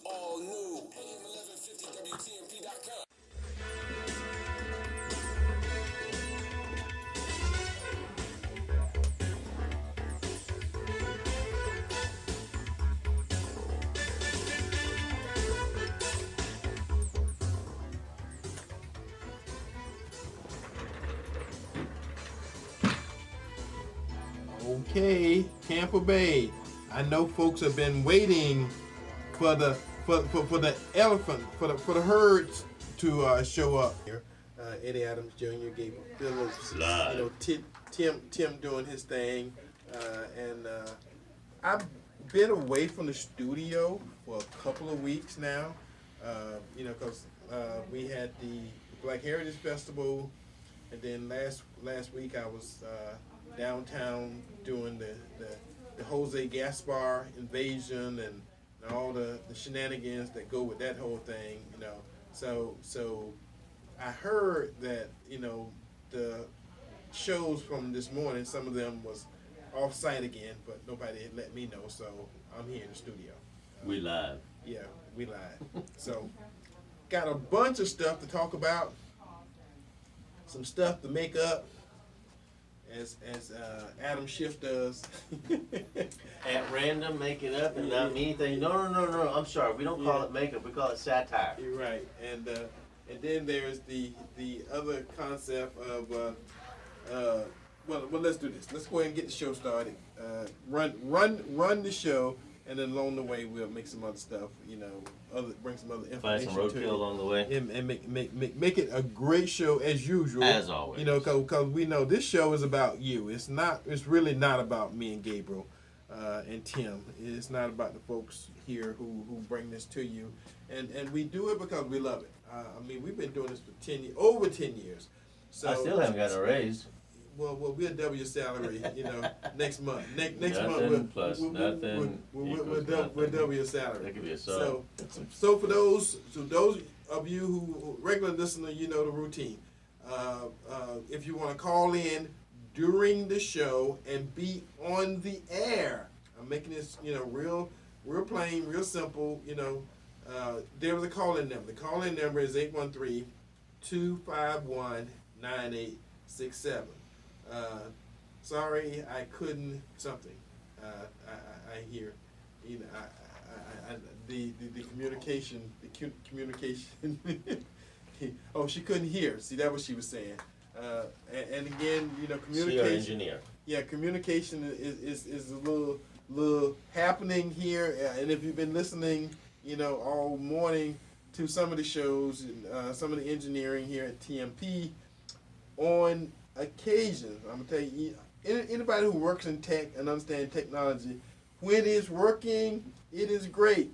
all new. AM 1150 WTMP.com. Okay, Tampa Bay. I know folks have been waiting for the elephant for the herds to show up here. Eddie Adams Jr., Gabriel, Phillips, Tim doing his thing, and I've been away from the studio for a couple of weeks now. Because we had the Black Heritage Festival, and then last week I was downtown doing the Jose Gaspar invasion and all the shenanigans that go with that whole thing, So I heard that, the shows from this morning, some of them was off site again, but nobody had let me know, so I'm here in the studio. We live. Yeah, we live. So got a bunch of stuff to talk about, some stuff to make up, as Adam Schiff does. At random, make it up and not mean anything. No. I'm sorry. We don't call it makeup. We call it satire. You're right. And then there's the other concept of well, let's do this. Let's go ahead and get the show started. Run the show, and then along the way we'll make some other stuff. Bring some other information. Find some roadkill along the way. And make it a great show as usual. As always. Because we know this show is about you. It's really not about me and Gabriel and Tim. It's not about the folks here who bring this to you. And we do it because we love it. We've been doing this for over 10 years. So I still haven't gotten a raise. Well, we'll double your salary, next month. Next Nothing month, plus nothing we'll nothing. double your salary. That could be a song. So for those of you who regular listener, you know the routine. If you want to call in during the show and be on the air, I'm making this, real plain, real simple. There was a call-in number. The call-in number is 813-251-9867. Sorry, I couldn't something. I hear, the communication, oh, she couldn't hear. See, that what she was saying. And again, communication. She our engineer. Yeah, communication is a little happening here. And if you've been listening, all morning to some of the shows and some of the engineering here at TMP, on occasion, I'm gonna tell you, anybody who works in tech and understands technology, when it's working, it is great.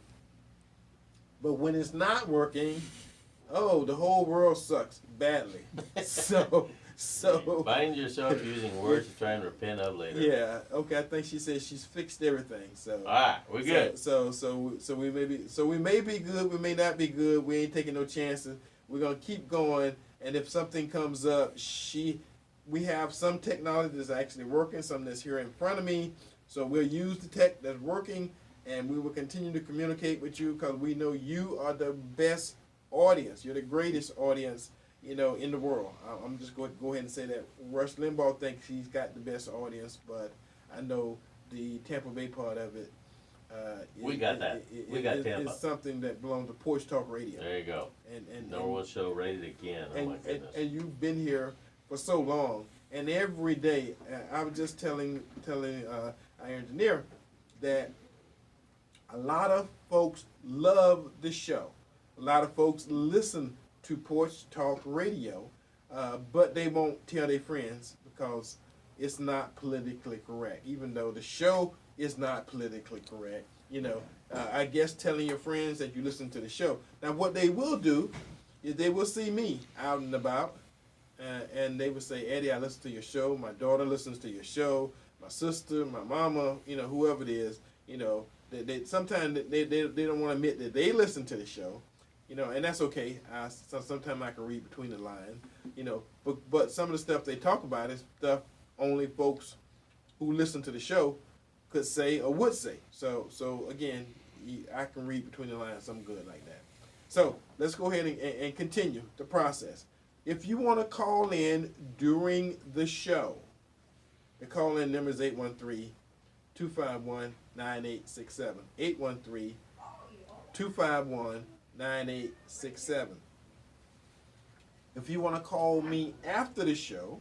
But when it's not working, the whole world sucks badly. So Find yourself using words to try and repent of later. Yeah. Okay. I think she said she's fixed everything. So. All right, we're good. So we may be good. We may not be good. We ain't taking no chances. We're gonna keep going. And if something comes up, we have some technology that's actually working, some that's here in front of me. So we'll use the tech that's working, and we will continue to communicate with you because we know you are the best audience. You're the greatest audience, in the world. I'm just going to go ahead and say that. Rush Limbaugh thinks he's got the best audience, but I know the Tampa Bay part of it. We got that. We got Tampa. It's something that belongs to Porch Talk Radio. There you go. And number one show rated again. Oh my goodness. And you've been here for so long, and every day I was just telling our engineer that a lot of folks love the show. A lot of folks listen to Porch Talk Radio, but they won't tell their friends because it's not politically correct, even though the show is not politically correct. I guess telling your friends that you listen to the show. Now, what they will do is they will see me out and about, and they will say, Eddie, I listen to your show. My daughter listens to your show. My sister, my mama, whoever it is, they sometimes they don't want to admit that they listen to the show, and that's okay. Sometimes I can read between the lines, but some of the stuff they talk about is stuff only folks who listen to the show could say or would say. So again, I can read between the lines. I'm good like that. So let's go ahead and continue the process. If you want to call in during the show, the call-in number is 813-251-9867. 813-251-9867. If you want to call me after the show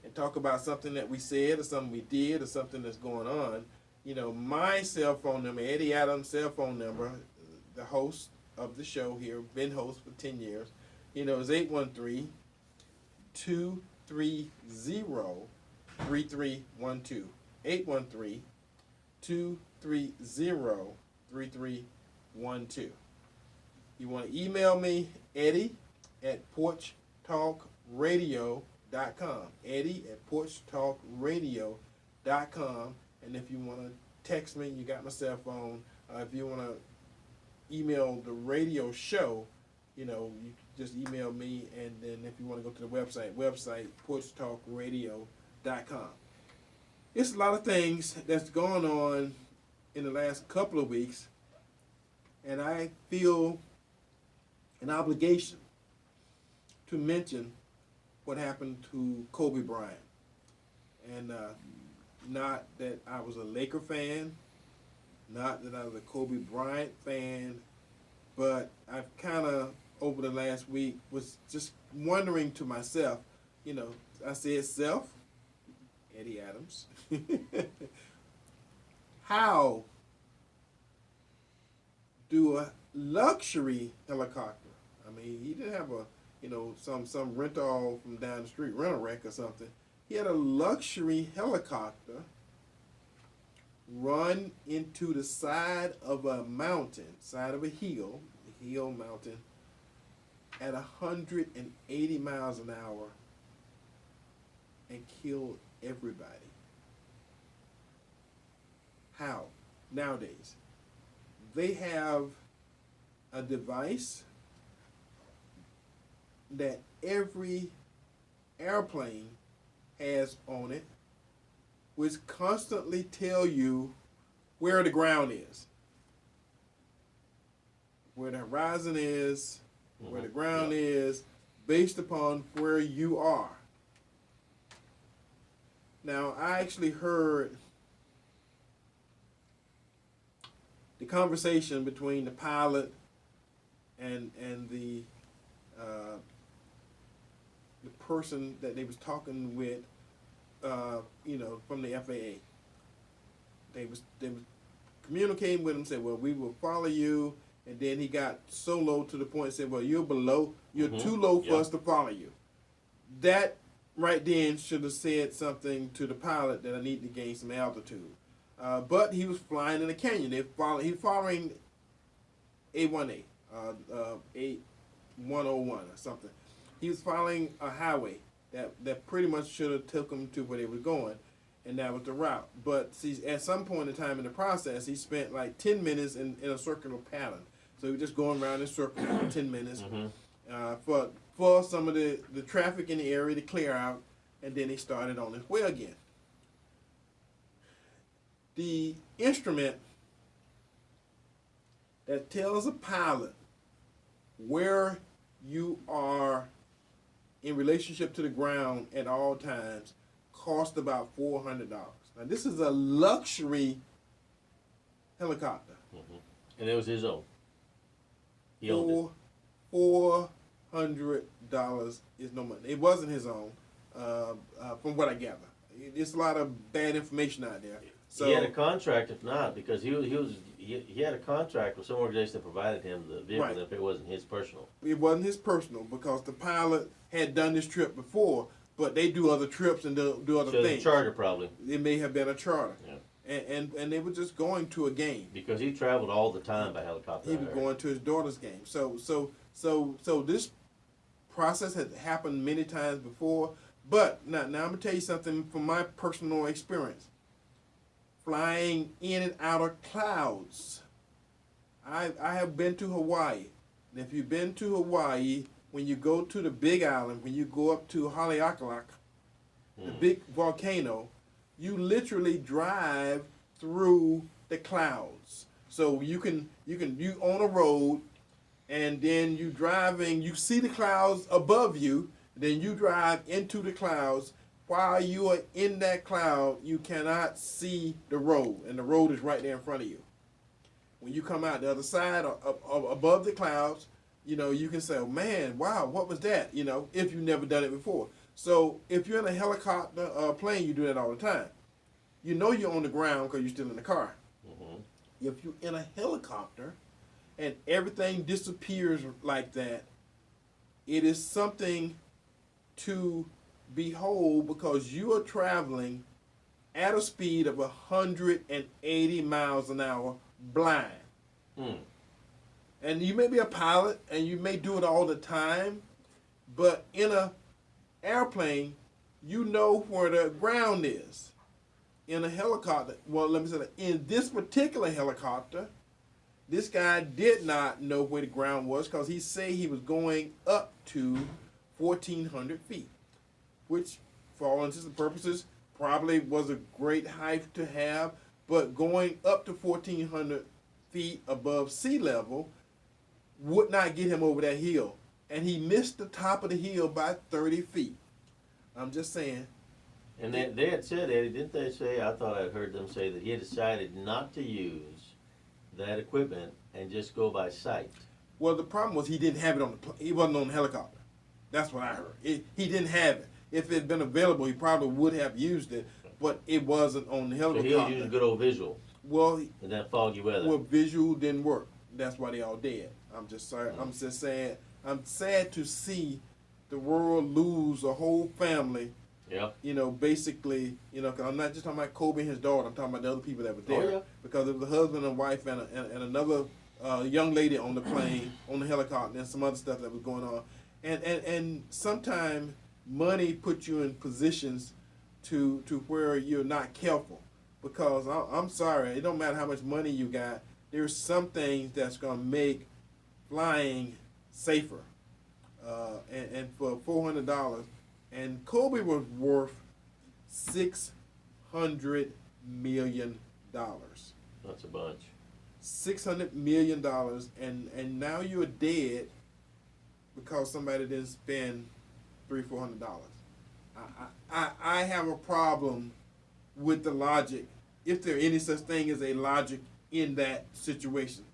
and talk about something that we said or something we did or something that's going on, my cell phone number, Eddie Adams' cell phone number, the host of the show here, been host for 10 years, is 813-230-3312. 813-230-3312. You want to email me, Eddie at porchtalkradio.com. Eddie at porchtalkradio.com. And if you want to text me, you got my cell phone. If you want to email the radio show, you just email me. And then if you want to go to the website porchtalkradio.com. It's a lot of things that's going on in the last couple of weeks, and I feel an obligation to mention what happened to Kobe Bryant. And not that I was a Laker fan, not that I was a Kobe Bryant fan, but I've kind of, over the last week, was just wondering to myself, I said self, Eddie Adams, how do a luxury helicopter, I mean, he didn't have some rental from down the street, rent-a-wreck or something. He had a luxury helicopter run into the side of a mountain, side of a hill mountain, at 180 miles an hour and kill everybody. How? Nowadays, they have a device that every airplane has on it, which constantly tell you where the ground is, where the horizon is, where the ground is, based upon where you are. Now, I actually heard the conversation between the pilot and the person that they was talking with, from the FAA. They was communicating with him, said, well, we will follow you, and then he got so low to the point, said, well, you're too low for us to follow you. That right then should have said something to the pilot that I need to gain some altitude. But he was flying in a canyon. He was following A1A, 8101 or something. He was following a highway that pretty much should have took him to where they were going, and that was the route. But see, at some point in time in the process, he spent like 10 minutes in a circular pattern. So he was just going around in circles for 10 minutes for some of the traffic in the area to clear out, and then he started on his way again. The instrument that tells a pilot where you are in relationship to the ground at all times cost about $400. Now, this is a luxury helicopter. And it was his own. He owned it. $400 is no money. It wasn't his own, from what I gather. There's a lot of bad information out there. So he had a contract, if not, because he had a contract with some organization that provided him the vehicle, Right. if it wasn't his personal. It wasn't his personal, because the pilot had done this trip before, but they do other trips and do other So the things. charter probably. It may have been a charter. Yeah. And they were just going to a game. Because he traveled all the time by helicopter. He was going to his daughter's game. So this process had happened many times before. But now I'm gonna tell you something from my personal experience. Flying in and out of clouds. I have been to Hawaii. And if you've been to Hawaii, when you go to the Big Island, when you go up to Haleakala, the big volcano, you literally drive through the clouds. So you on a road, and then you driving, you see the clouds above you, then you drive into the clouds. While you are in that cloud, you cannot see the road, and the road is right there in front of you. When you come out the other side or above the clouds, you can say, oh, man, wow, what was that? If you've never done it before. So if you're in a helicopter plane, you do that all the time. You're on the ground because you're still in the car. Mm-hmm. If you're in a helicopter and everything disappears like that, it is something to behold, because you are traveling at a speed of 180 miles an hour blind. Mm. And you may be a pilot and you may do it all the time, but in a airplane, you know where the ground is. In a helicopter, well, let me say that in this particular helicopter, this guy did not know where the ground was, because he said he was going up to 1,400 feet, which, for all intents and purposes, probably was a great height to have, but going up to 1,400 feet above sea level would not get him over that hill. And he missed the top of the hill by 30 feet. I'm just saying. And they had said, Eddie, didn't they say, I thought I'd heard them say that he had decided not to use that equipment and just go by sight. Well, the problem was he didn't have it he wasn't on the helicopter. That's what I heard. He didn't have it. If it had been available, he probably would have used it, but it wasn't on the helicopter. So he'll use good old visual Well, in that foggy weather. Well, visual didn't work. That's why they all dead. I'm just sorry. I'm just saying. I'm sad to see the world lose a whole family. Yeah. Basically, cause I'm not just talking about Kobe and his daughter. I'm talking about the other people that were there. Oh, yeah. Because it was a husband and wife and another young lady on the plane, on the helicopter, and some other stuff that was going on. And sometimes money puts you in positions to where you're not careful. Because I'm sorry, it don't matter how much money you got. There's some things that's gonna make flying safer. And for $400, and Kobe was worth $600 million. That's a bunch. $600 million, and now you're dead because somebody didn't spend $300-400. I have a problem with the logic, if there any such thing as a logic in that situation.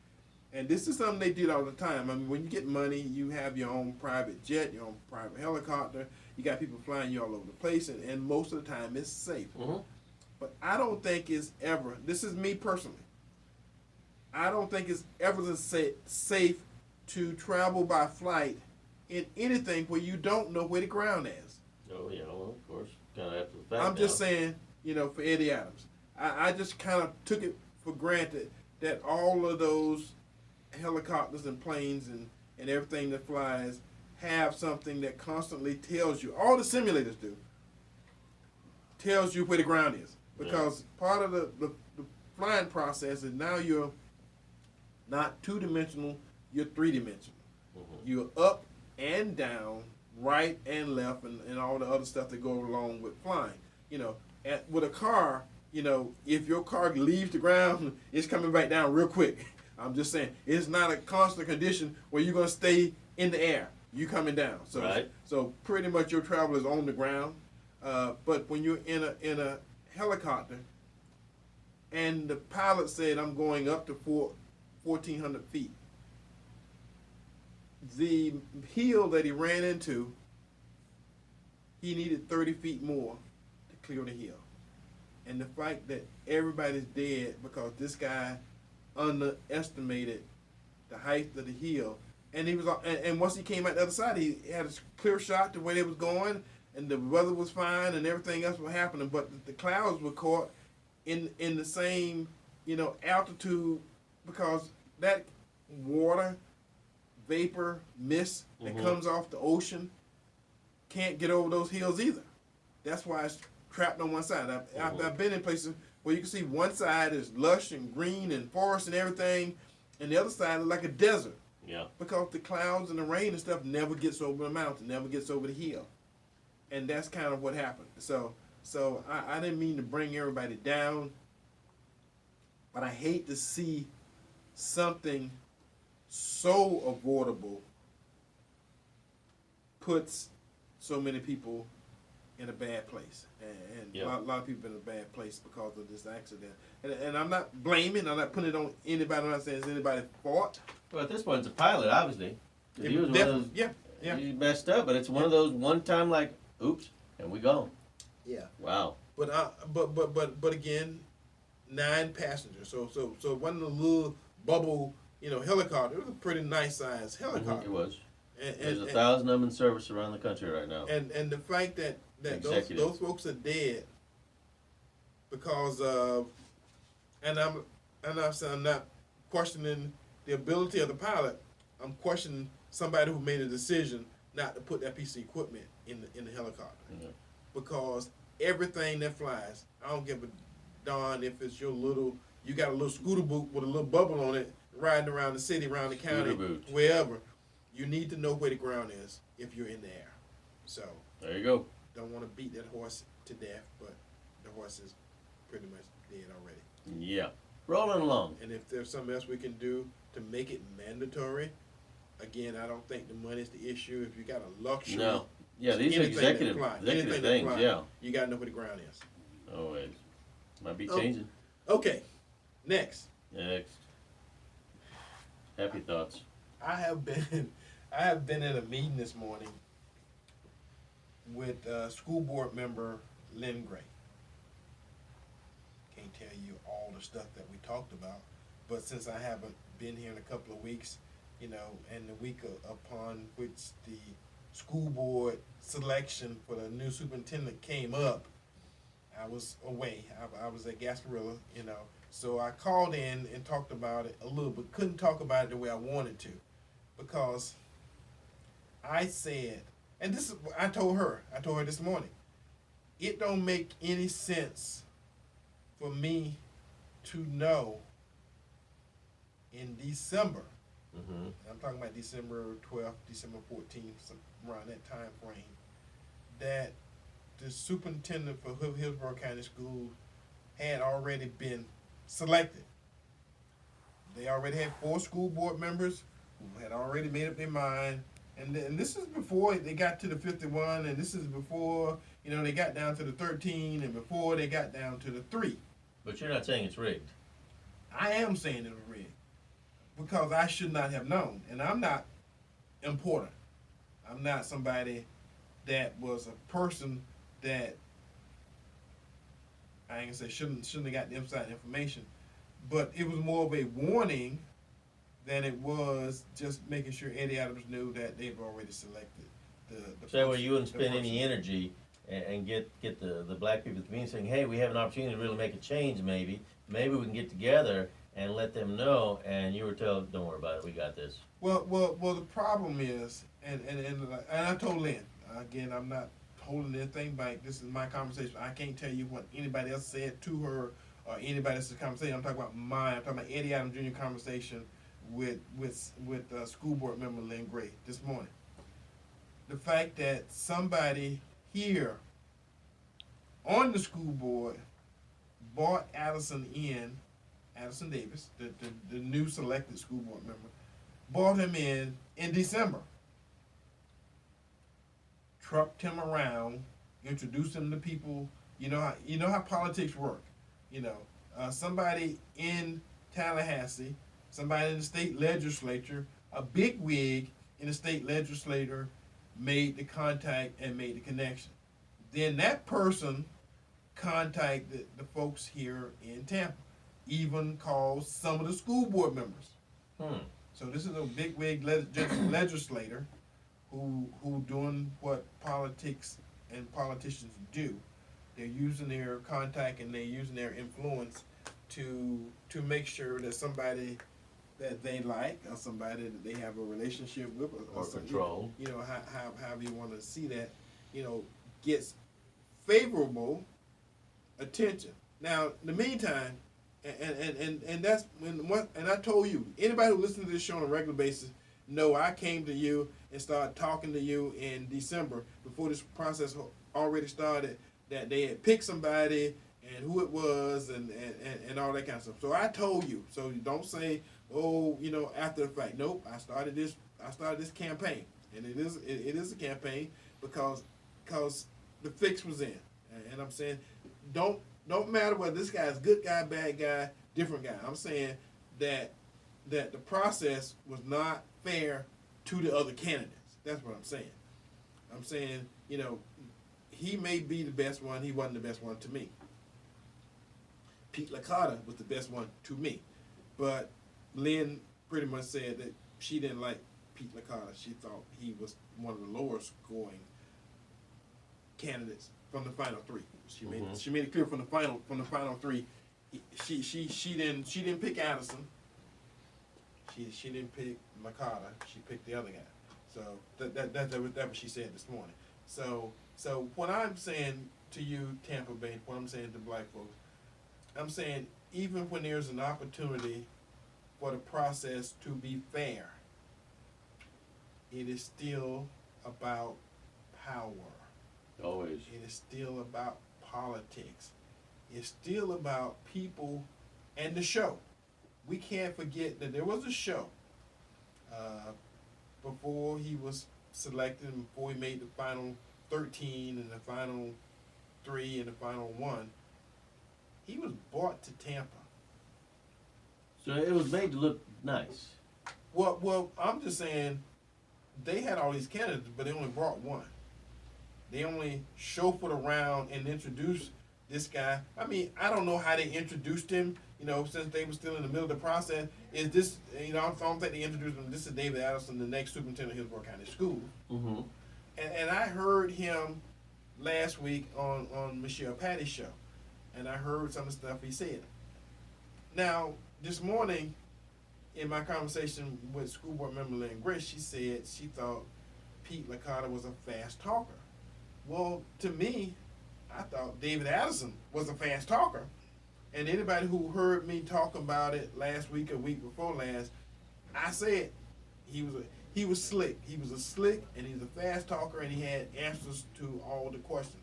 And this is something they did all the time. I mean, when you get money, you have your own private jet, your own private helicopter. You got people flying you all over the place, and most of the time it's safe. Mm-hmm. But I don't think it's ever, this is me personally, I don't think it's ever safe to travel by flight in anything where you don't know where the ground is. Oh, yeah, well, of course. Kind of after the fact I'm just saying, for Eddie Adams. I just kind of took it for granted that all of those helicopters and planes and everything that flies have something that constantly tells you, all the simulators do, tells you where the ground is. Because part of the flying process is now you're not two-dimensional, you're three-dimensional. Mm-hmm. You're up and down, right and left, and all the other stuff that go along with flying. With a car, if your car leaves the ground, it's coming back down real quick. I'm just saying, it's not a constant condition where you're going to stay in the air. You're coming down. So, right. So pretty much your travel is on the ground. But when you're in a helicopter, and the pilot said, I'm going up to 1,400 feet. The hill that he ran into, he needed 30 feet more to clear the hill. And the fact that everybody's dead because this guy underestimated the height of the hill, and he was, and once he came out the other side, he had a clear shot to where they was going, and the weather was fine, and everything else was happening. But the clouds were caught in the same, altitude, because that water, vapor, mist that comes off the ocean can't get over those hills either. That's why it's trapped on one side. I've been in places where you can see one side is lush and green and forest and everything, and the other side is like a desert. Yeah. Because the clouds and the rain and stuff never gets over the mountain, never gets over the hill. And that's kind of what happened. So I didn't mean to bring everybody down, but I hate to see something so avoidable puts so many people in a bad place, and Yep. a lot of people in a bad place because of this accident. And I'm not blaming, I'm not putting it on anybody. I'm not saying it's anybody's fault. Well, at this point, it's a pilot, obviously. 'Cause he was one of those, Yeah. he messed up, but it's one of those one-time, like, oops, and we gone. Yeah. Wow. But again, 9 passengers. So it wasn't a little bubble, helicopter. It was a pretty nice sized helicopter. It was. And, There's and, 1,000 of them in service around the country right now. and the fact that those Executives. folks are dead because of, and I'm not questioning the ability of the pilot. I'm questioning somebody who made a decision not to put that piece of equipment in the helicopter, because everything that flies, I don't give a darn if it's you got a little scooter boot with a little bubble on it riding around the city, around the county, Scooter boot. wherever. You need to know where the ground is if you're in the air. So There you go. don't want to beat that horse to death, but the horse is pretty much dead already. Yeah. Rolling along. And if there's something else we can do to make it mandatory, again, I don't think the money's the issue. If you got a luxury, No. Yeah, these are anything that executive fly, things, anything that fly, yeah. you got to know where the ground is. Always. Might be Oh. changing. Okay, next. Next. Happy thoughts. I have been in a meeting this morning with school board member Lynn Gray. Can't tell you all the stuff that we talked about, but since I haven't been here in a couple of weeks, and the week upon which the school board selection for the new superintendent came up, I was away. I was at Gabriel, so I called in and talked about it a little, but couldn't talk about it the way I wanted to, because I said, and this is, I told her this morning, it don't make any sense for me to know in December, Mm-hmm. I'm talking about December 12th, December 14th, around that time frame, that the superintendent for Hillsborough County Schools had already been selected. They already had 4 school board members who had already made up their mind, and this is before they got to the 51, and this is before they got down to the 13, and before they got down to the 3. But you're not saying it's rigged. I am saying it was rigged because I should not have known, and I'm not important. I'm not somebody that was a person that I ain't gonna say shouldn't have got the inside information, but it was more of a warning than it was just making sure Eddie Adams knew that they've already selected the. So that way you wouldn't the spend person. any energy and get the black people at the meeting saying, hey, we have an opportunity to really make a change maybe. Maybe we can get together and let them know, and you were told, don't worry about it, we got this. Well, the problem is, and I told Lynn, again, I'm not holding anything back. This is my conversation. I can't tell you what anybody else said to her or anybody else's conversation. I'm talking about mine. I'm talking about Eddie Adams Jr. conversation with school board member Lynn Gray this morning. The fact that somebody here on the school board brought Addison Davis, the new selected school board member, brought him in December, trucked him around, introduced him to people. You know how politics work. Somebody in Tallahassee, somebody in the state legislature, a bigwig in the state legislature made the contact and made the connection. Then that person contacted the folks here in Tampa, even called some of the school board members. So this is a bigwig legislator who doing what politics and politicians do. They're using their contact and they're using their influence to make sure that somebody that they like or somebody that they have a relationship with Or control. However you want to see that, gets favorable attention. Now, in the meantime, and that's and I told you, anybody who listens to this show on a regular basis know I came to you and started talking to you in December before this process already started, that they had picked somebody and who it was and all that kind of stuff. So I told you. So you don't say, oh, after the fact. Nope. I started this campaign, and it is a campaign because the fix was in, and I'm saying don't matter whether this guy's good guy, bad guy, different guy. I'm saying that the process was not fair to the other candidates. That's what I'm saying. I'm saying, he may be the best one. He wasn't the best one to me. Pete Licata was the best one to me. But Lynn pretty much said that she didn't like Pete Licata. She thought he was one of the lower scoring candidates from the final three. She made it clear from the final three. She didn't pick Addison. She didn't pick Licata. She picked the other guy. So that's what she said this morning. So what I'm saying to you, Tampa Bay, what I'm saying to black folks, I'm saying even when there's an opportunity for the process to be fair, it is still about power. Always. It is still about politics. It's still about people and the show. We can't forget that there was a show before he was selected and before he made the final 13 and the final 3 and the final 1. He was brought to Tampa. So it was made to look nice. Well, I'm just saying they had all these candidates, but they only brought one. They only chauffeured around and introduced this guy. I mean, I don't know how they introduced him, since they were still in the middle of the process. Is this, I don't think they introduced him. This is David Addison, the next superintendent of Hillsborough County Schools. Mm-hmm. And I heard him last week on Michelle Patty's show. And I heard some of the stuff he said. Now, this morning, in my conversation with school board member Lynn Grish, she said she thought Pete Licata was a fast talker. Well, to me, I thought David Addison was a fast talker. And anybody who heard me talk about it last week or week before last, I said he was slick. He was a slick and he's a fast talker and he had answers to all the questions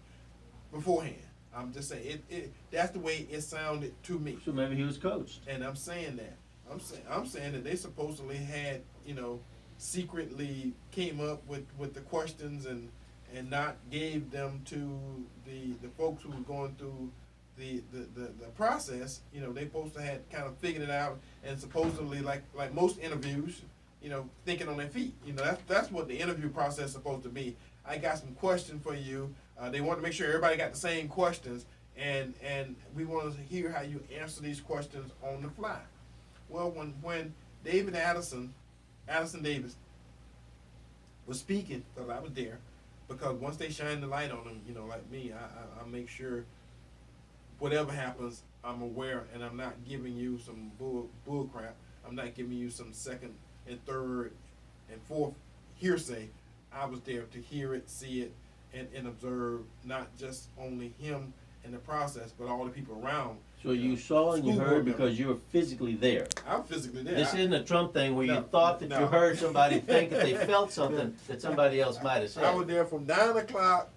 beforehand. I'm just saying that's the way it sounded to me. So maybe he was coached. And I'm saying that. I'm saying that they supposedly had, secretly came up with the questions and not gave them to the folks who were going through the process. They supposed to had kind of figured it out and supposedly like most interviews, thinking on their feet. That's what the interview process is supposed to be. I got some questions for you. They want to make sure everybody got the same questions, and we want to hear how you answer these questions on the fly. Well, when David Addison Davis was speaking, because I was there, because once they shine the light on him, like me, I make sure whatever happens, I'm aware, and I'm not giving you some bull crap. I'm not giving you some second and third and fourth hearsay. I was there to hear it, see it, and observe not just only him in the process, but all the people around. So you saw and you heard because you were physically there. I'm physically there. This isn't a Trump thing where you thought that you heard somebody think that they felt something that somebody else might have said. I was there from 9 o'clock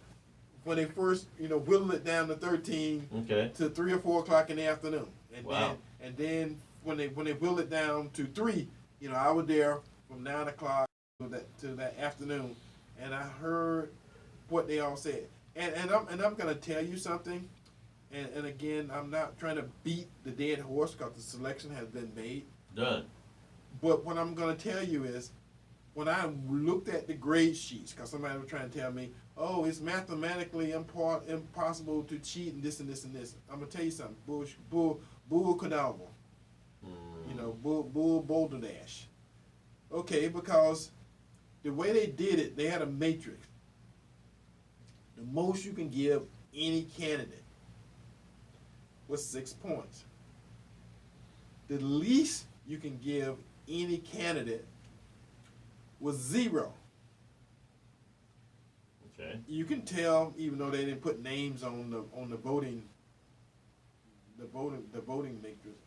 when they first, whittled it down to 13 to 3 or 4 o'clock in the afternoon. And then when they whittled it down to 3, I was there from 9 o'clock to that afternoon, and I heard what they all said. And I'm gonna tell you something. And again, I'm not trying to beat the dead horse because the selection has been made. Done. But what I'm going to tell you is, when I looked at the grade sheets, because somebody was trying to tell me, oh, it's mathematically impossible to cheat and this and this and this. I'm going to tell you something. Bull cadaver. Bull boulder dash. Okay, because the way they did it, they had a matrix. The most you can give any candidate was 6 points. The least you can give any candidate was 0. Okay. You can tell, even though they didn't put names on the voting matrix,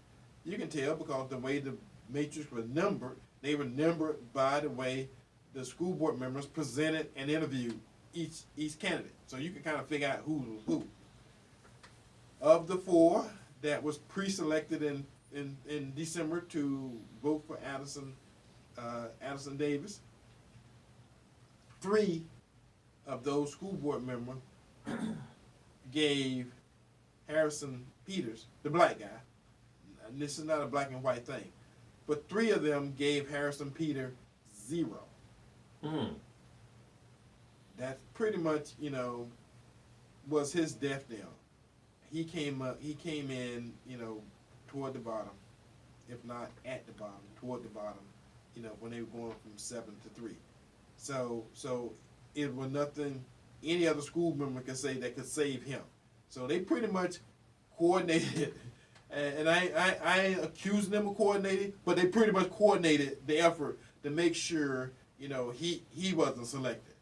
you can tell because the way the matrix was numbered, they were numbered by the way the school board members presented and interviewed each candidate. So you can kind of figure out who was who. of the 4 that was pre-selected in December to vote for Addison Davis, 3 of those school board members gave Harrison Peters, the black guy, and this is not a black and white thing, but 3 of them gave Harrison Peters 0. That pretty much, was his death knell. He came in, toward the bottom, if not at the bottom, toward the bottom, when they were going from 7 to 3. So it was nothing any other school member could say that could save him. So they pretty much coordinated, and I ain't accusing them of coordinating, but they pretty much coordinated the effort to make sure, he wasn't selected.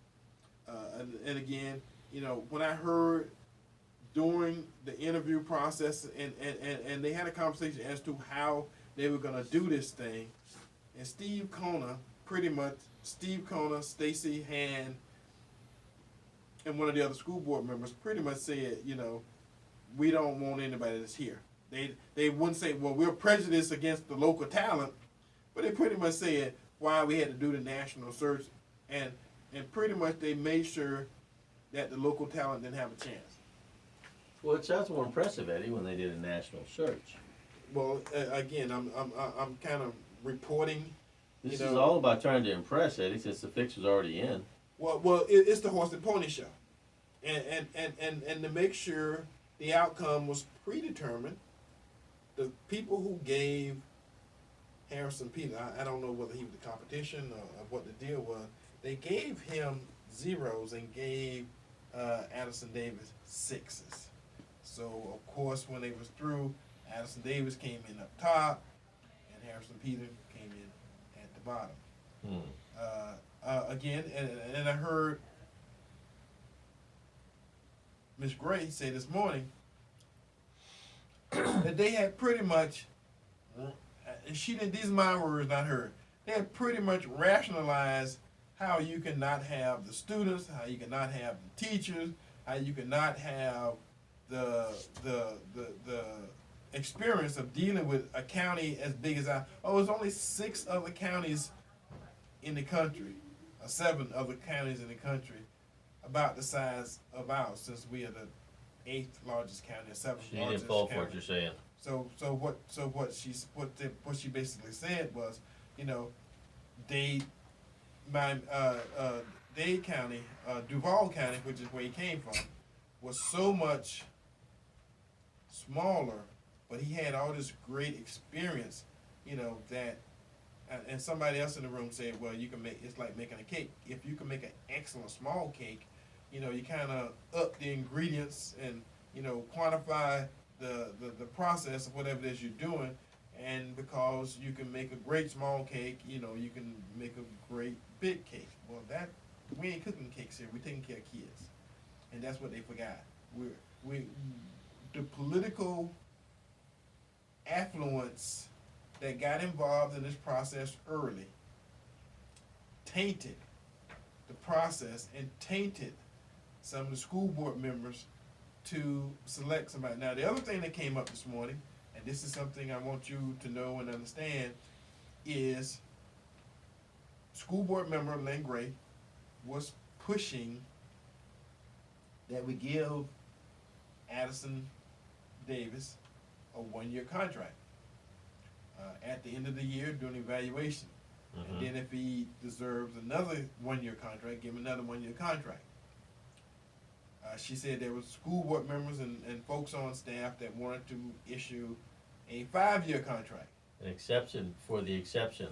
And again, when I heard during the interview process, and they had a conversation as to how they were going to do this thing, and Steve Kona, Stacy Hand, and one of the other school board members pretty much said, we don't want anybody that's here. They wouldn't say, well, we're prejudiced against the local talent, but they pretty much said why we had to do the national search, and pretty much they made sure that the local talent didn't have a chance. Well, it sounds more impressive, Eddie, when they did a national search. Well, again, I'm kind of reporting. This is all about trying to impress, Eddie, since the fix was already in. Well, it's the horse and pony show, and to make sure the outcome was predetermined. The people who gave Harrison Peters, I don't know whether he was the competition or what the deal was. They gave him 0s and gave Addison Davis 6s. So of course, when they was through, Addison Davis came in up top, and Harrison Peters came in at the bottom. Again, and I heard Ms. Gray say this morning that they had pretty much, and she didn't, these are my words, not hers, they had pretty much rationalized how you cannot have the students, how you cannot have the teachers, how you cannot have the experience of dealing with a county as big as there's only 6 other counties in the country, 7 other counties in the country, about the size of ours, since we are the 8th largest county, or 7th largest county. She didn't fall for what you're saying. So what she basically said was, Dade County, Duval County, which is where he came from, was so much smaller, but he had all this great experience, that, and somebody else in the room said, well, it's like making a cake. If you can make an excellent small cake, you kind of up the ingredients and, quantify the process of whatever it is you're doing, and because you can make a great small cake, you can make a great big cake. Well, we ain't cooking cakes here. We're taking care of kids, and that's what they forgot. The political affluence that got involved in this process early tainted the process and tainted some of the school board members to select somebody. Now, the other thing that came up this morning, and this is something I want you to know and understand, is school board member Lynn Gray was pushing that we give Addison Davis a 1-year contract at the end of the year during evaluation. And then if he deserves another 1-year contract, give him another 1-year contract. She said there was school board members and folks on staff that wanted to issue a 5-year contract. An exception for the exception.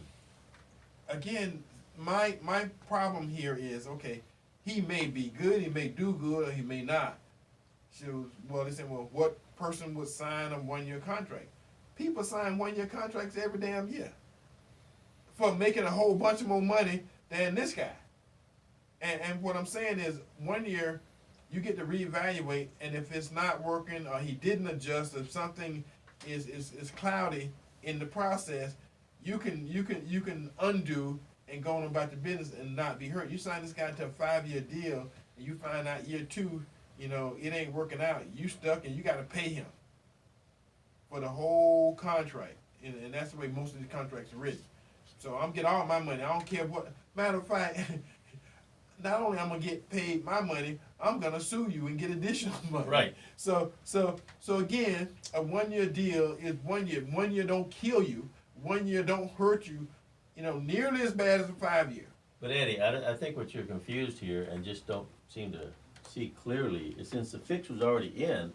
Again, my problem here is, okay, he may be good, he may do good, or he may not. They said, well, what person would sign a 1-year contract? People sign 1-year contracts every damn year for making a whole bunch of more money than this guy. And what I'm saying is, 1 year, you get to reevaluate, and if it's not working or he didn't adjust, if something is cloudy in the process, you can undo and go on about the business and not be hurt. You sign this guy to a 5-year deal, and you find out year 2, You know, it ain't working out. You stuck and you got to pay him for the whole contract. And that's the way most of these contracts are written. So I'm getting all my money. I don't care what. Matter of fact, not only I'm going to get paid my money, I'm going to sue you and get additional money. Right. So again, a 1 year deal is 1 year. 1 year don't kill you. 1 year don't hurt you, you know, nearly as bad as a 5 year. But Eddie, I think what you're confused here and just don't seem to see clearly is since the fix was already in,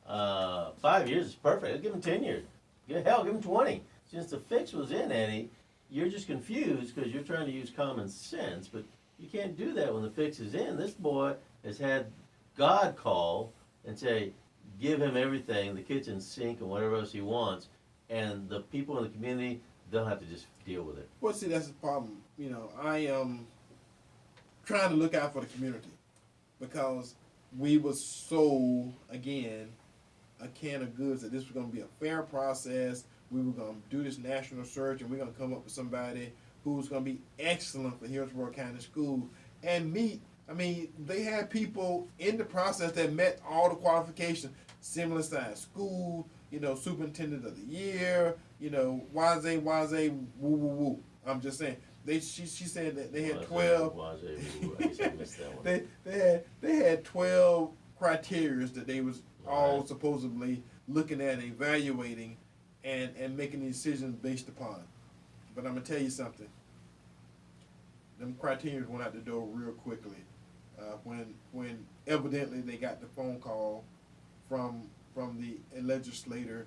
5 years is perfect. Give him 10 years. Hell, give him 20. Since the fix was in, Eddie, you're just confused because you're trying to use common sense, but you can't do that when the fix is in. This boy has had God call and say, give him everything, the kitchen sink and whatever else he wants, and the people in the community, they'll have to just deal with it. Well, see, that's the problem. You know, I am trying to look out for the community because we were sold, again, a can of goods that this was going to be a fair process. We were going to do this national search, and we're going to come up with somebody who's going to be excellent for Hillsborough County School and meet. I mean, they had people in the process that met all the qualifications, similar size school, you know, superintendent of the year, you know, wazze, woo, woo, woo. I'm just saying. She said that they had 12. They had 12 criteria that they was all supposedly looking at, evaluating, and making decisions based upon. But I'm gonna tell you something. Them criteria went out the door real quickly. When evidently they got the phone call from the legislator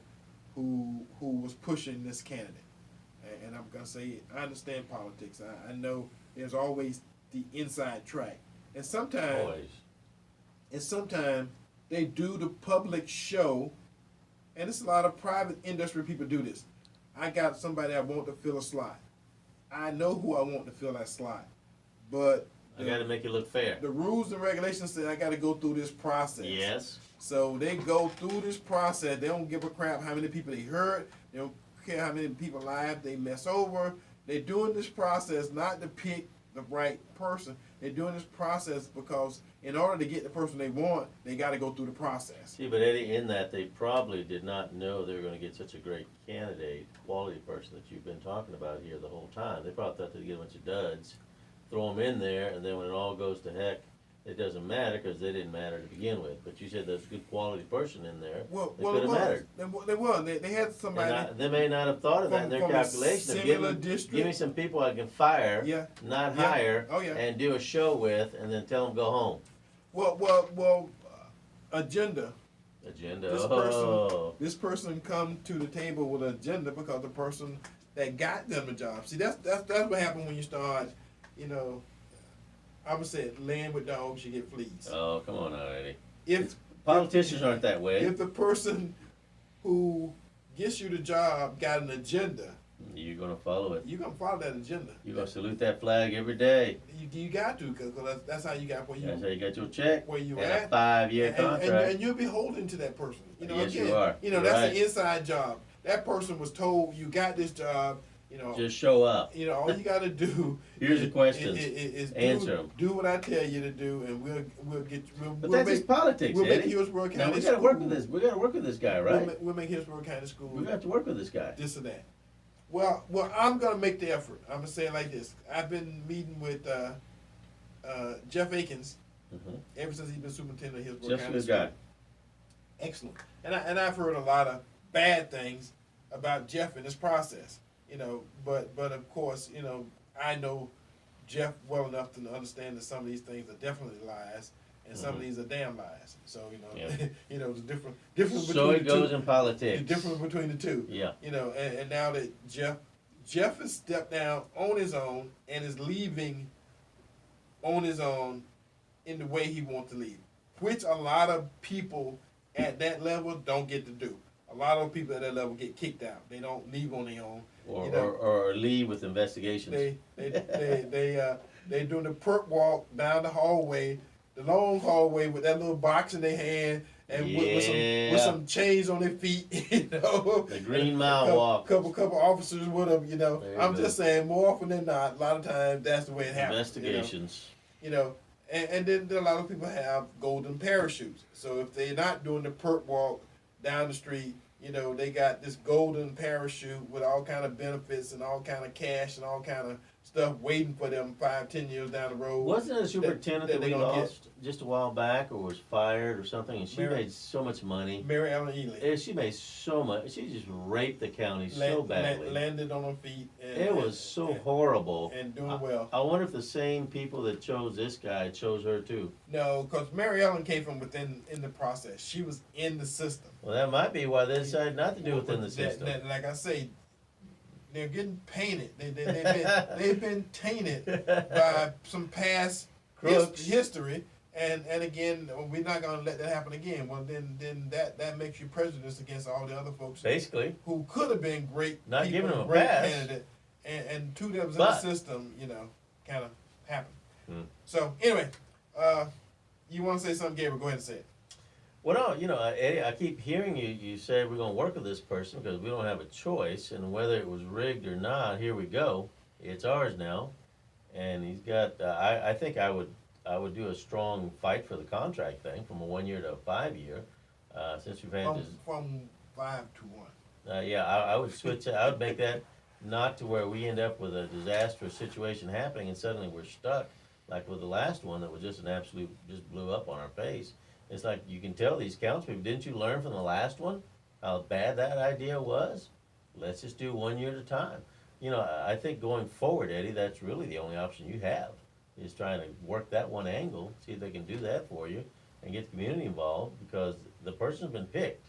who was pushing this candidate. And I'm gonna say I understand politics. I know there's always the inside track, and sometimes they do the public show, and it's a lot of private industry people do this. I got somebody I want to fill a slot. I know who I want to fill that slot, but I got to make it look fair. The rules and regulations say I got to go through this process. Yes. So they go through this process. They don't give a crap how many people they hurt. They don't care how many people lives they mess over. They're doing this process not to pick the right person. They're doing this process because in order to get the person they want, they got to go through the process. See, but Eddie, in that, they probably did not know they were going to get such a great candidate, quality person that you've been talking about here the whole time. They probably thought they'd get a bunch of duds, throw them in there, and then when it all goes to heck, it doesn't matter because they didn't matter to begin with. But you said there's a good quality person in there. Well, it could have mattered. They had somebody. They may not have thought of that in their calculation. Give me some people I can fire, not hire, and do a show with, and then tell them go home. Well, agenda. Agenda. This person come to the table with an agenda because the person that got them the job. See, that's what happens when you start, you know. I would say laying with dogs, you get fleas. Oh, come on now, Eddie. Politicians aren't that way. If the person who gets you the job got an agenda, you're going to follow it. You're going to follow that agenda. You're going to salute that flag every day. You got to, because that's how you got where you. That's how you got your check. Where you at. A 5-year contract. And you'll be holding to that person. You know, yes, again, you are. You know, You're that's right. an inside job. That person was told you got this job. You know, just show up. You know, all you got to do. Here's the questions. Answer them. Do what I tell you to do, and we'll get. But that's just politics, We'll Eddie. make Hillsborough County. We got to work with this. We got to work with this guy, right? We'll make Hillsborough County School. We got to work with this guy. This or that. Well, I'm gonna make the effort. I'm gonna say it like this. I've been meeting with Jeff Akins ever since he's been superintendent of Hillsborough County. Just a good guy. Excellent. And I've heard a lot of bad things about Jeff in this process. You know, but of course, you know, I know Jeff well enough to understand that some of these things are definitely lies, and some of these are damn lies. So you know, you know, the difference between the two. So it goes in politics. The difference between the two. Yeah. You know, and now that Jeff has stepped down on his own and is leaving on his own in the way he wants to leave, which a lot of people at that level don't get to do. A lot of people at that level get kicked out. They don't leave on their own. Or leave with investigations. They doing the perk walk down the hallway, the long hallway with that little box in their hand and with some chains on their feet, you know. The Green Mile walk. Couple officers with them, you know. I'm just saying, more often than not, a lot of times that's the way it happens. Investigations. You know, And then a lot of people have golden parachutes. So if they're not doing the perk walk down the street, they got this golden parachute with all kind of benefits and all kind of cash and all kind of stuff waiting for them 5-10 years down the road. Wasn't it a superintendent that they we gonna lost just a while back, or was fired or something? And she made so much money. Mary Ellen Ely. She made so much. She just raped the county so badly. Landed on her feet. It was so horrible. And doing well. I wonder if the same people that chose this guy chose her too. No, because Mary Ellen came from within in the process. She was in the system. Well, that might be why they decided not to do within the system. Like I say, they're getting painted. They've been tainted by some past history, and again, we're not going to let that happen again. Well, then that makes you prejudiced against all the other folks, basically, who could have been great, not people, giving them a great pass, candidate, and two that was in the system, kind of happened. So anyway, you want to say something, Gabriel? Go ahead and say it. Well, no, Eddie, I keep hearing you say we're going to work with this person because we don't have a choice, and whether it was rigged or not, here we go. It's ours now, and he's got. I think I would do a strong fight for the contract thing from a 1 year to a 5 year, since we've had this. From 5 to 1. Yeah, I would switch. I would make that not to where we end up with a disastrous situation happening, and suddenly we're stuck, like with the last one that was just an absolute, just blew up on our face. It's like you can tell these council people, didn't you learn from the last one how bad that idea was? Let's just do 1 year at a time. I think going forward, Eddie, that's really the only option you have, is trying to work that one angle, see if they can do that for you, and get the community involved, because the person's been picked,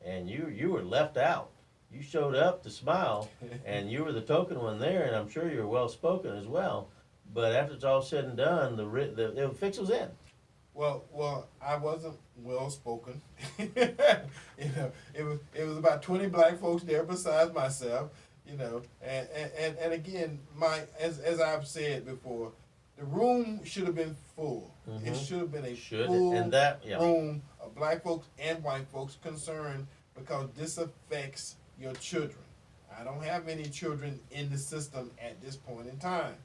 and you were left out. You showed up to smile, and you were the token one there, and I'm sure you were well-spoken as well. But after it's all said and done, the fix was in. Well, I wasn't well spoken. It was about 20 black folks there besides myself. And again, as I've said before, the room should have been full. Mm-hmm. It should have been a full room of black folks and white folks concerned, because this affects your children. I don't have any children in the system at this point in time.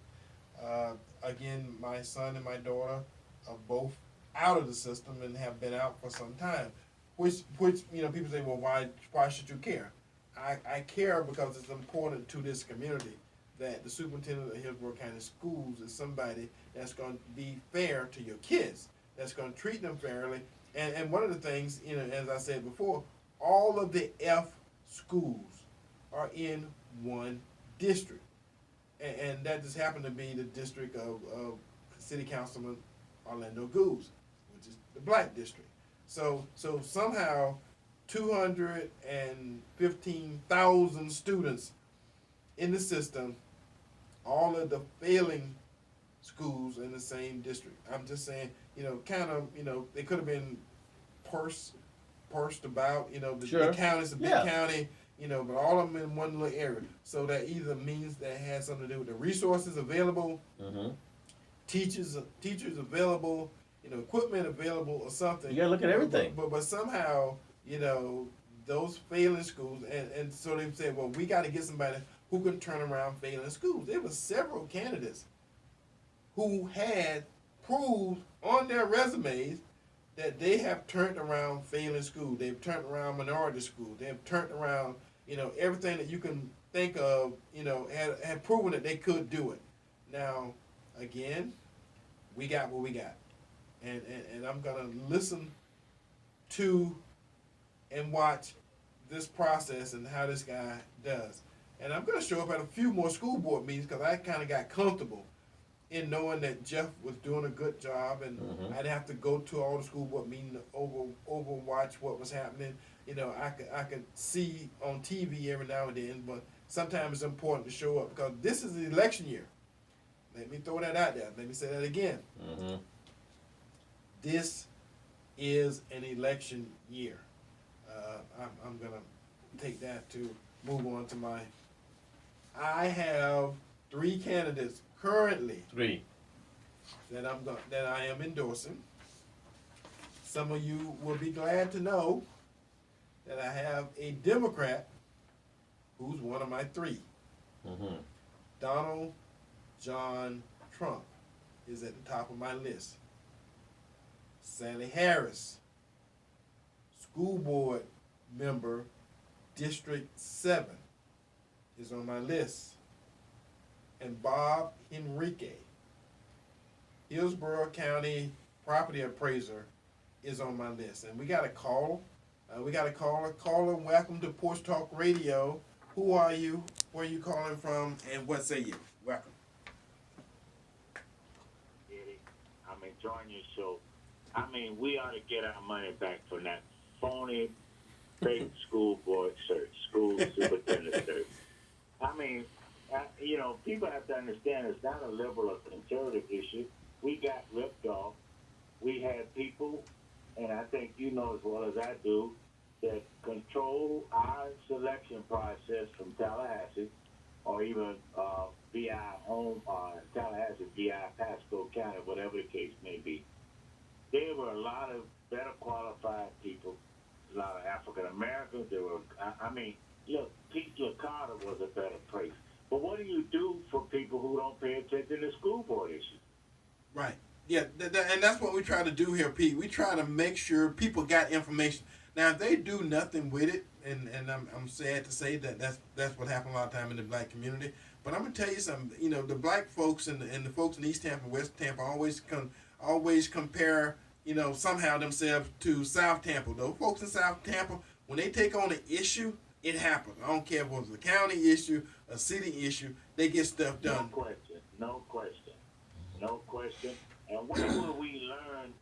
Again, my son and my daughter are both out of the system and have been out for some time, which people say, well, why should you care? I care because it's important to this community that the superintendent of Hillsborough County Schools is somebody that's going to be fair to your kids, that's going to treat them fairly. And one of the things, as I said before, all of the F schools are in one district, and that just happened to be the district of City Councilman Orlando Goose, which is the black district. So somehow 215,000 students in the system, all of the failing schools in the same district. I'm just saying, they could have been parsed about, the county's a big county, but all of them in one little area. So that either means that it has something to do with the resources available, teachers available, equipment available, or something. You gotta look at everything. But somehow, those failing schools, and so they said, well, we got to get somebody who can turn around failing schools. There were several candidates who had proved on their resumes that they have turned around failing schools. They've turned around minority schools. They've turned around, everything that you can think of, had proven that they could do it. Now, again, we got what we got. And I'm going to listen to and watch this process and how this guy does. And I'm going to show up at a few more school board meetings, because I kind of got comfortable in knowing that Jeff was doing a good job, and I didn't have to go to all the school board meetings to overwatch what was happening. I could see on TV every now and then, but sometimes it's important to show up, because this is the election year. Let me throw that out there. Let me say that again. This is an election year. I'm going to take that to move on to my... I have 3 candidates currently. 3. That I am endorsing. Some of you will be glad to know that I have a Democrat who's one of my 3. Donald John Trump is at the top of my list. Sally Harris, school board member, District 7, is on my list. And Bob Henrique, Hillsborough County property appraiser, is on my list. And we got a caller. Caller, welcome to Porch Talk Radio. Who are you? Where are you calling from? And what say you? Welcome. Eddie, I'm enjoying your show. I mean, we ought to get our money back from that phony, fake school board search, school superintendent search. I mean, people have to understand it's not a liberal or conservative issue. We got ripped off. We had people, and I think you know as well as I do, that control our selection process from Tallahassee, or even BI home, Tallahassee, BI Pasco County, whatever the case may be. There were a lot of better qualified people, a lot of African Americans. There were, look, Pete Licata was a better place. But what do you do for people who don't pay attention to school board issues? Right. Yeah, and that's what we try to do here, Pete. We try to make sure people got information. Now, if they do nothing with it, and I'm sad to say that's what happened a lot of time in the black community. But I'm gonna tell you something. You know, the black folks and the folks in East Tampa, West Tampa always compare, somehow themselves to South Tampa. Those folks in South Tampa, when they take on an issue, it happens. I don't care if it was a county issue, a city issue, they get stuff done. No question. And when will we learn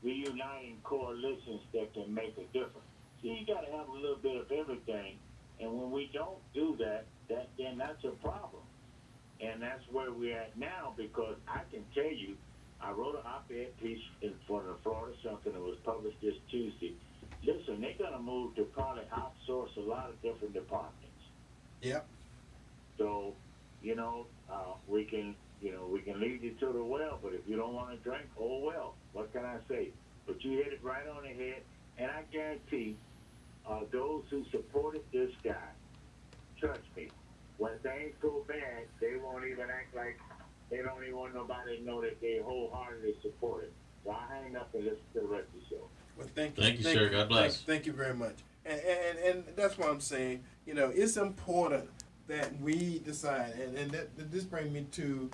reuniting coalitions that can make a difference? See, you got to have a little bit of everything. And when we don't do that, then that's a problem. And that's where we're at now, because I can tell you, I wrote an op-ed piece for the Florida Something that was published this Tuesday. Listen, they're going to move to probably outsource a lot of different departments. Yep. So, we can lead you to the well, but if you don't want to drink, oh well. What can I say? But you hit it right on the head, and I guarantee those who supported this guy, trust me, when things go bad, they won't even act like they don't even want nobody to know that they wholeheartedly support it. So I hang up and listen to the rest of the show. Well, thank you. Thank you, sir. God bless. Thank you very much. And that's what I'm saying. It's important that we decide, and this brings me to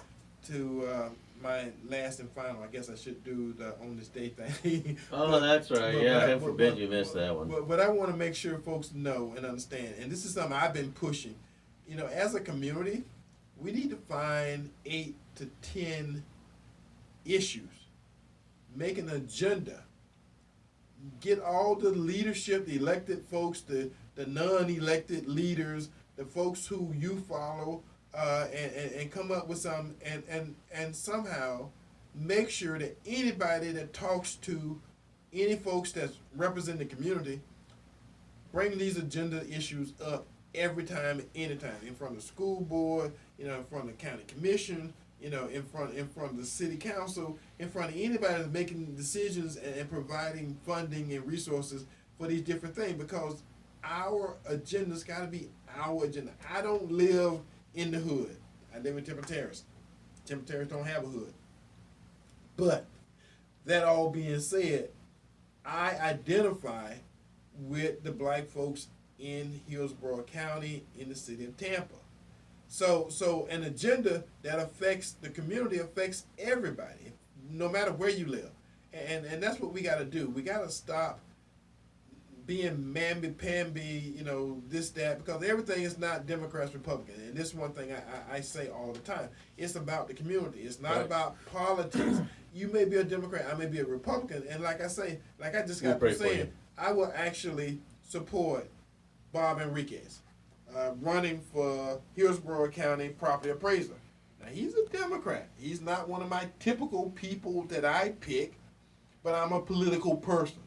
my last and final. I guess I should do the on this day thing. Oh, that's right. Heaven forbid you missed that one. But I want to make sure folks know and understand, and this is something I've been pushing. As a community, we need to find 8 to 10 issues, make an agenda, get all the leadership, the elected folks, the non-elected leaders, the folks who you follow, and come up with some, and somehow make sure that anybody that talks to any folks that's represent the community, bring these agenda issues up every time, anytime, in front of the school board, in front of the county commission, in front of the city council, in front of anybody that's making decisions and providing funding and resources for these different things, because our agenda's got to be our agenda. I don't live in the hood. I live in Temple Terrace. Temple Terrace don't have a hood. But that all being said, I identify with the black folks in Hillsborough County, in the city of Tampa. So an agenda that affects the community affects everybody, no matter where you live. And that's what we got to do. We got to stop being mamby-pamby, this, that, because everything is not Democrats, Republicans. And this is one thing I say all the time. It's about the community. It's not about politics. You may be a Democrat, I may be a Republican, and like I just got to saying, I will actually support Bob Enriquez running for Hillsborough County property appraiser. Now, he's a Democrat. He's not one of my typical people that I pick, but I'm a political person.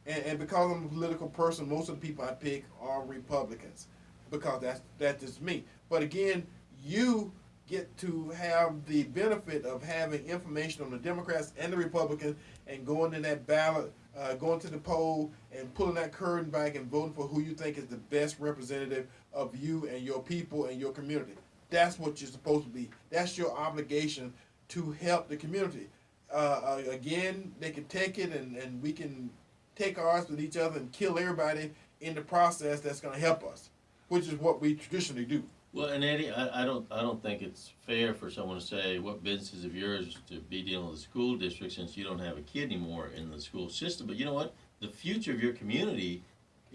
And because I'm a political person, most of the people I pick are Republicans, because that's just me. But again, you get to have the benefit of having information on the Democrats and the Republicans, and going to that ballot, going to the poll and pulling that curtain back and voting for who you think is the best representative of you and your people and your community. That's what you're supposed to be. That's your obligation to help the community. again, they can take it and we can take ours with each other and kill everybody in the process that's going to help us, which is what we traditionally do. Well, and Eddie, I don't think it's fair for someone to say what business is of yours to be dealing with the school district since you don't have a kid anymore in the school system. But you know what? The future of your community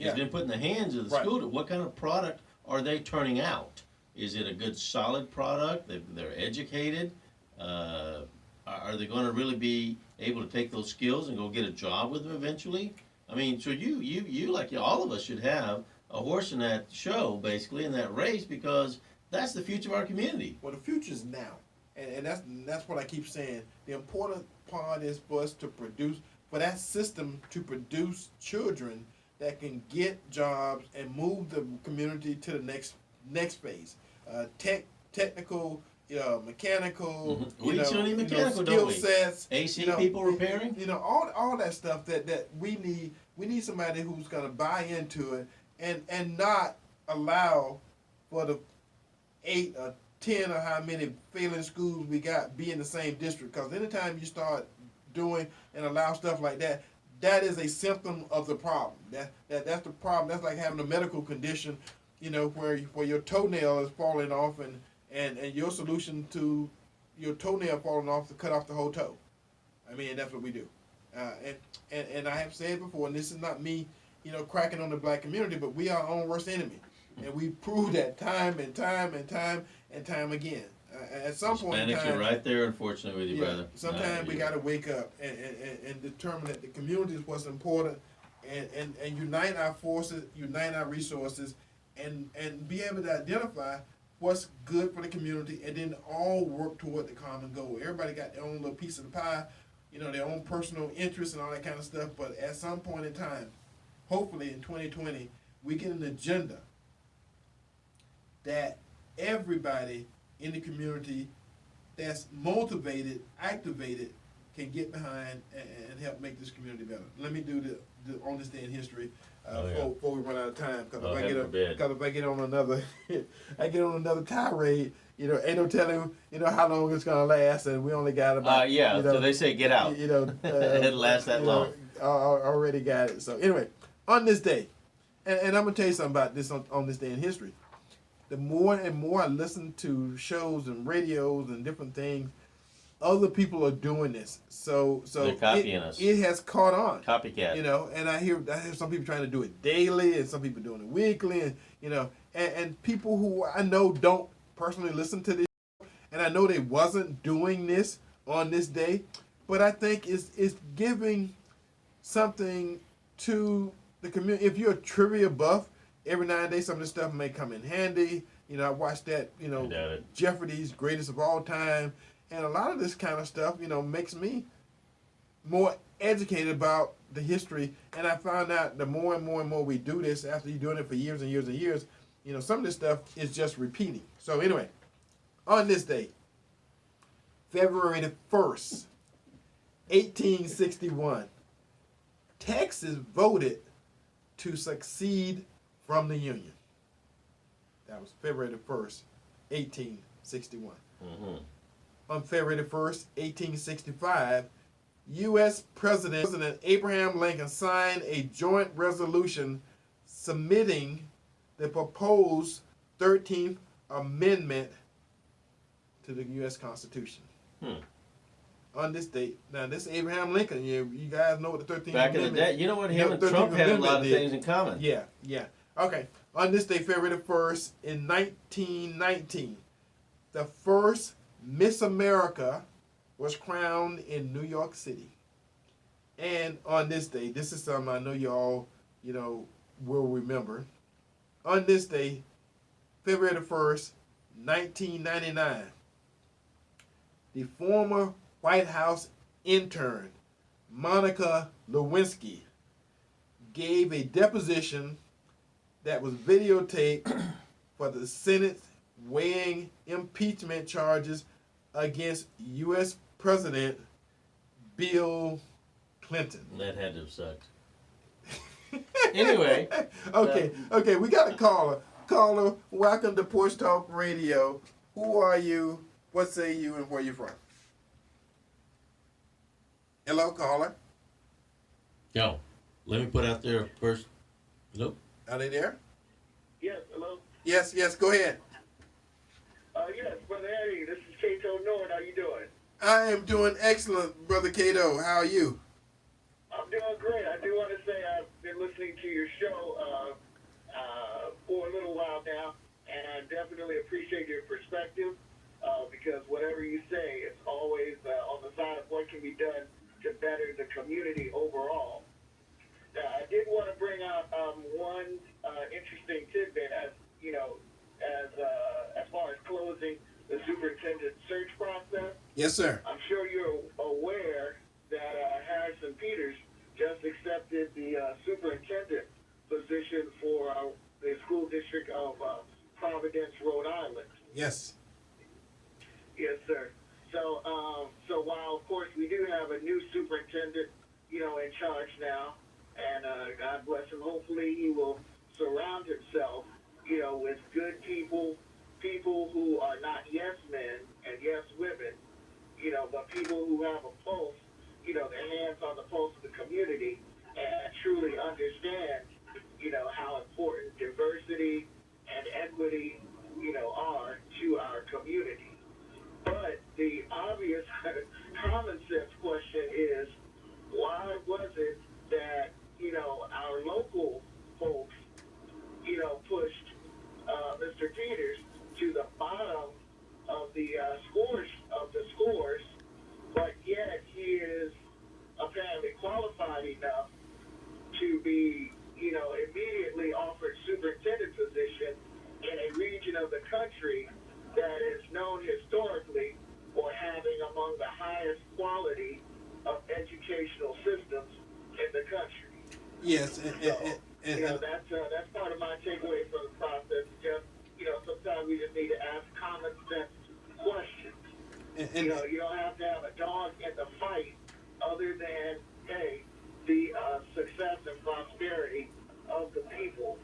has been put in the hands of the school. What kind of product are they turning out? Is it a good, solid product? They're educated. Are they going to really be able to take those skills and go get a job with them eventually? I mean, so you like all of us should have a horse in that show, basically, in that race, because that's the future of our community. Well, the future is now, and that's what I keep saying. The important part is for us to produce, for that system to produce children that can get jobs and move the community to the next phase. Technical, mechanical, mechanical, skill sets, AC people repairing. All that stuff that we need. We need somebody who's going to buy into it and not allow for the 8 or 10 or how many failing schools we got be in the same district. Because anytime you start doing and allow stuff like that, that is a symptom of the problem. That's the problem. That's like having a medical condition, where your toenail is falling off and your solution to your toenail falling off to cut off the whole toe. I mean, that's what we do. And I have said before, and this is not me, cracking on the black community, but we are our own worst enemy. And we prove that time and time and time and time again. At some point in Hispanics time, are right there, unfortunately, with you, brother. Sometimes we got to wake up and determine that the community is what's important and unite our forces, unite our resources, and be able to identify what's good for the community and then all work toward the common goal. Everybody got their own little piece of the pie, their own personal interests and all that kind of stuff. But at some point in time, hopefully in 2020, we get an agenda that everybody in the community that's motivated, activated, can get behind and help make this community better. Let me do the on this day in history before we run out of time. Because if I get on another, another tirade, ain't no telling, how long it's gonna last, and we only got about. So they say get out. It'll last that long. Already got it. So anyway, on this day, and I'm gonna tell you something about this on this day in history. The more and more I listen to shows and radios and different things, other people are doing this. So they're copying us. It has caught on. Copycat. And I hear some people trying to do it daily, and some people doing it weekly, and people who I know don't personally listen to this, and I know they wasn't doing this on this day, but I think it's giving something to the community. If you're a trivia buff, every now and then some of this stuff may come in handy. I watched that, Jeopardy's Greatest of All Time. And a lot of this kind of stuff, makes me more educated about the history. And I found out the more and more and more we do this, after you're doing it for years and years and years, some of this stuff is just repeating. So anyway, on this day, February the 1st, 1861, Texas voted to secede from the Union. That was February the 1st, 1861. Mm-hmm. On February the 1st, 1865, U.S. President Abraham Lincoln signed a joint resolution submitting the proposed 13th Amendment to the U.S. Constitution. On this date, now this is Abraham Lincoln. You guys know what the 13th Back Amendment. in the day, him and Trump had a lot of things in common. Yeah. Okay. On this day, February the 1st, in 1919, the first Miss America was crowned in New York City. And on this day, this is something I know you all, will remember. On this day, February the 1st, 1999, the former White House intern, Monica Lewinsky, gave a deposition that was videotaped for the Senate weighing impeachment charges against U.S. President Bill Clinton. That had to have sucked. Anyway. Okay, we got a caller. Caller, welcome to Porch Talk Radio. Who are you? What say you, and where you from? Hello, caller. Yo, let me put out there first. Hello? Are they there? Yes, hello? Yes, go ahead. Yes, Brother Eddie, this is Cato Nord. How you doing? I am doing excellent, Brother Cato. How are you? I'm doing great. I do want to say I've been listening to your show for a little while now, and I definitely appreciate your perspective because whatever you say, it's always on the side of what can be done to better the community overall. I did want to bring out one interesting tidbit as far as closing the superintendent search process. Yes, sir. I'm sure you're aware that Harrison Peters just accepted the superintendent position for the school district of Providence, Rhode Island. Yes. Yes, sir. So while of course we do have a new superintendent, in charge now, and God bless him. Hopefully he will surround himself, with good people who are not yes men and yes women, but people who have a pulse, their hands on the pulse of the community and truly understand, how important diversity and equity, are to our community. But the obvious common sense question is, why was it that, our local folks, pushed Mr. Peters to the bottom of the scores, but yet he is apparently qualified enough to be, immediately offered superintendent position in a region of the country that is known historically for having among the highest quality of educational systems in the country. Yes, And that's part of my takeaway from the process. Just, sometimes we just need to ask common sense questions. You don't have to have a dog in the fight other than, hey, the success and prosperity of the people.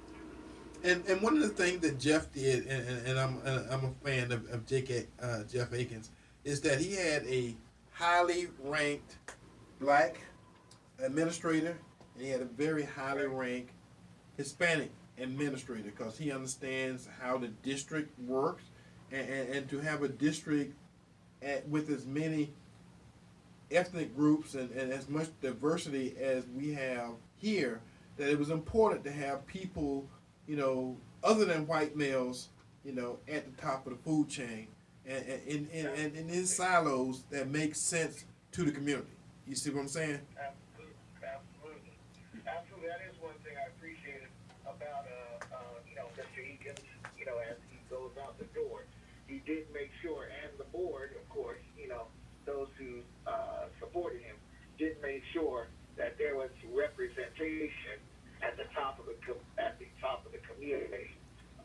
And one of the things that Jeff did, and I'm a fan of Jeff Akins, is that he had a highly ranked black administrator, and he had a very highly ranked Hispanic administrator, because he understands how the district works, and to have a district with as many ethnic groups and as much diversity as we have here, that it was important to have people, other than white males, at the top of the food chain, and in his silos that make sense to the community. You see what I'm saying? Absolutely. That is one thing I appreciated about, Mr. Eakins, as he goes out the door. He did make sure, and the board, of course, those who supported him, did make sure that there was representation at the top of the community.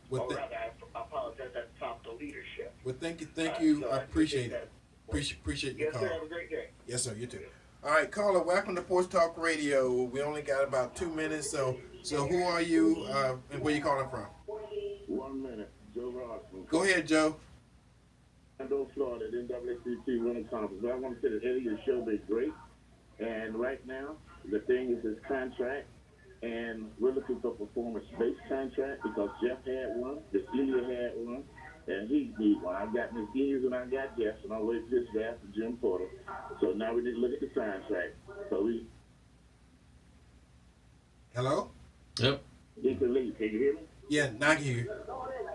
Or rather, I apologize, at the top of the leadership. Well, thank you. So I appreciate it. that. Appreciate your Yes, call. sir. Have a great day. Yes, sir. You too. All right, caller. Welcome to Porch Talk Radio. We only got about 2 minutes, so who are you and where you calling from? 1 minute. Joe Robson. Go ahead, Joe. Orlando, Florida, NAACP Winter Conference. I want to say that Eddie, your show been great. And right now, the thing is his contract. And we're looking for performance-based contract because Jeff had one, the senior had one, and he need one. I got Ms. Gears and I got Jeff, and I'll wait for this guy for Jim Porter. So now we need to look at the contract. So Hello? Yep. he can leave. Can you hear me? Yeah, now I can hear you.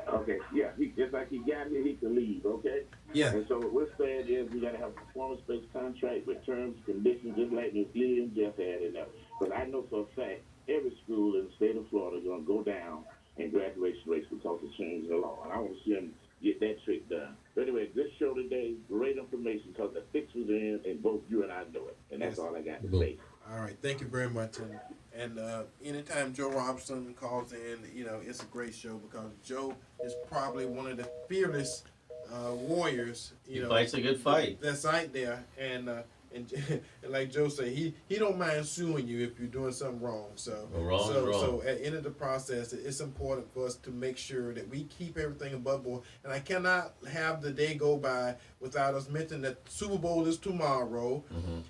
Okay, yeah. Just like he got here, he can leave, okay? Yeah. And so what we're saying is we got to have a performance-based contract with terms, conditions, just like Ms. Lee and Jeff had in there. But I know for a fact every school in the state of Florida is going to go down in graduation rates because of change in the law. And I want to see them get that trick done. But anyway, this show today, great information because the fix was in and both you and I know it. And that's all I got to say. All right, thank you very much. And anytime Joe Robinson calls in, it's a great show because Joe is probably one of the fearless warriors. He fights a good fight. That's out there, and and like Joe said, he don't mind suing you if you're doing something wrong. So Well, wrong is wrong. So at the end of the process, it's important for us to make sure that we keep everything above board. And I cannot have the day go by without us mentioning that Super Bowl is tomorrow,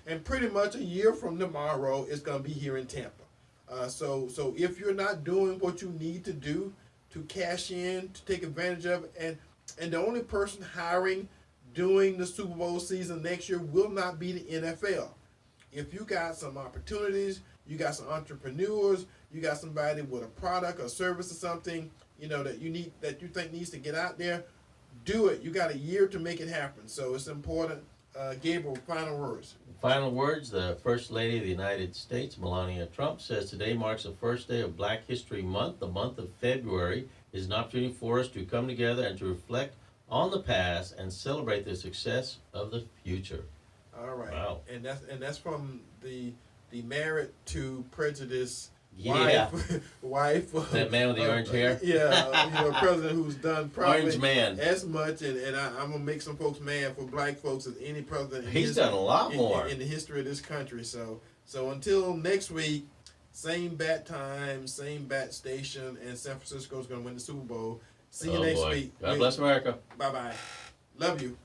and pretty much a year from tomorrow it's going to be here in Tampa. So if you're not doing what you need to do to cash in, to take advantage of it, and the only person hiring during the Super Bowl season next year will not be the NFL. If you got some opportunities, you got some entrepreneurs, you got somebody with a product or service or something, that you think needs to get out there, do it. You got a year to make it happen. So it's important. Gabriel, final words. Final words, the First Lady of the United States, Melania Trump, says today marks the first day of Black History Month. The month of February is an opportunity for us to come together and to reflect on the past and celebrate the success of the future. All right. Wow. And that's from the Married to Prejudice Yeah. wife. That man with the orange hair? Yeah, president who's done probably Orange man. as much, and I'm gonna make some folks mad for black folks as any president. He's done a lot more in the history of this country. So until next week, same bat time, same bat station, and San Francisco's gonna win the Super Bowl. See you next week. God bless America. Bye bye. Love you.